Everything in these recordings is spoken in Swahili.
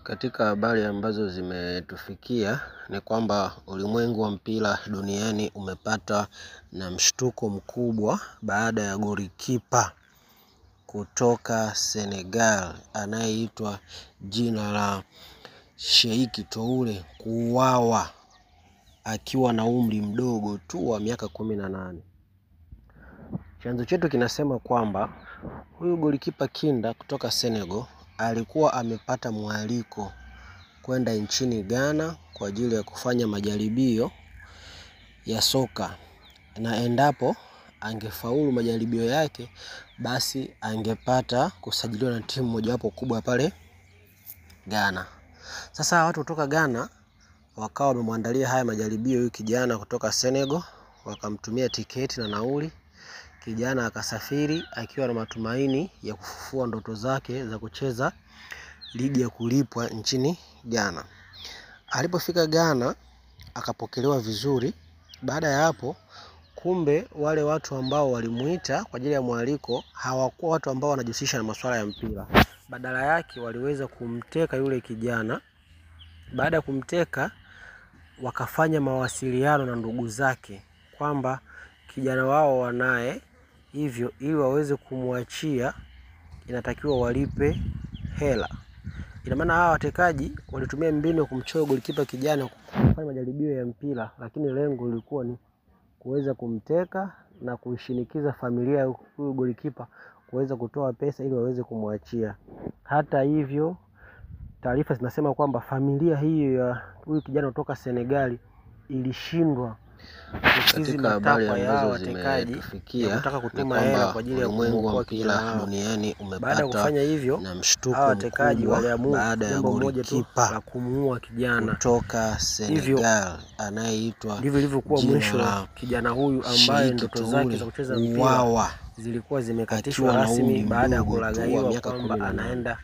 Katika habari ambazo zimetufikia ni kwamba ulimwengu wa mpira duniani umepata na mshtuko mkubwa baada ya golikipa kutoka Senegal anayeitwa jina la Sheikh Toure kuuawa akiwa na umri mdogo tu wa miaka 18. Chanzo chetu kinasema kwamba huyu golikipa kinda kutoka Senegal alikuwa amepata mwaliko kwenda nchini Ghana kwa ajili ya kufanya majaribio ya soka, na endapo angefaulu majaribio yake basi angepata kusajiliwa na timu mojawapo kubwa pale Ghana. Sasa watu kutoka Ghana wakawa wamemwandalia haya majaribio huyu kijana kutoka Senegal, wakamtumia tiketi na nauli. Kijana akasafiri akiwa na matumaini ya kufufua ndoto zake za kucheza ligi ya kulipwa nchini Ghana. Alipofika Ghana akapokelewa vizuri. Baada ya hapo, kumbe wale watu ambao walimuita kwa ajili ya mwaliko hawakuwa watu ambao wanajihusisha na masuala ya mpira. Badala yake waliweza kumteka yule kijana. Baada ya kumteka, wakafanya mawasiliano na ndugu zake kwamba kijana wao wanaye, hivyo ili waweze kumwachia inatakiwa walipe hela. Ina maana hawa watekaji walitumia mbinu ya kumchora golikipa kijana kufanya majaribio ya mpira, lakini lengo lilikuwa ni kuweza kumteka na kushinikiza familia ya huyu golikipa kuweza kutoa pesa ili waweze kumwachia. Hata hivyo, taarifa zinasema kwamba familia hiyo ya huyu kijana kutoka Senegal ilishindwa katika habari ambazo zimetufikia kutaka kutuma hela kwa ajili ya ulimwengu wa mpira duniani baada ya kufanya hivyo na mshtuko watekaji waliamua baada ya golikipa la kumuua kijana kutoka Senegal anayeitwa ndivyo ilivyokuwa mwisho kijana huyu ambaye ndoto zake za kucheza mpira zilikuwa zimekatishwa rasmi baada ya kulagaiwa kwamba anaenda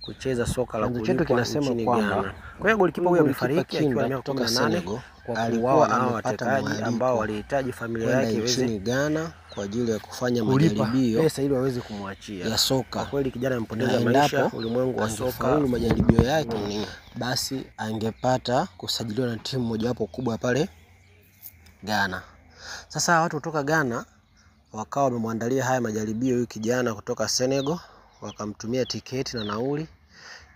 kucheza soka la kulipwa nchini Ghana. Kwa hiyo golikipa huyu amefariki akiwa na miaka 18 kwa kuuawa na watekaji ambao walihitaji familia yake iweze Ghana kwa ajili ya kufanya majaribio pesa ili waweze kumwachia ya soka. Kwa kweli kijana amepoteza maisha. Ulimwengu wa soka faulu majaribio yake basi angepata kusajiliwa na timu mojawapo kubwa pale Ghana. Sasa watu kutoka Ghana wakawa wamemwandalia haya majaribio huyu kijana kutoka Senegal, wakamtumia tiketi na nauli.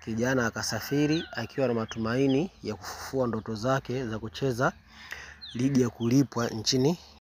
Kijana akasafiri akiwa na matumaini ya kufufua ndoto zake za kucheza ligi ya kulipwa nchini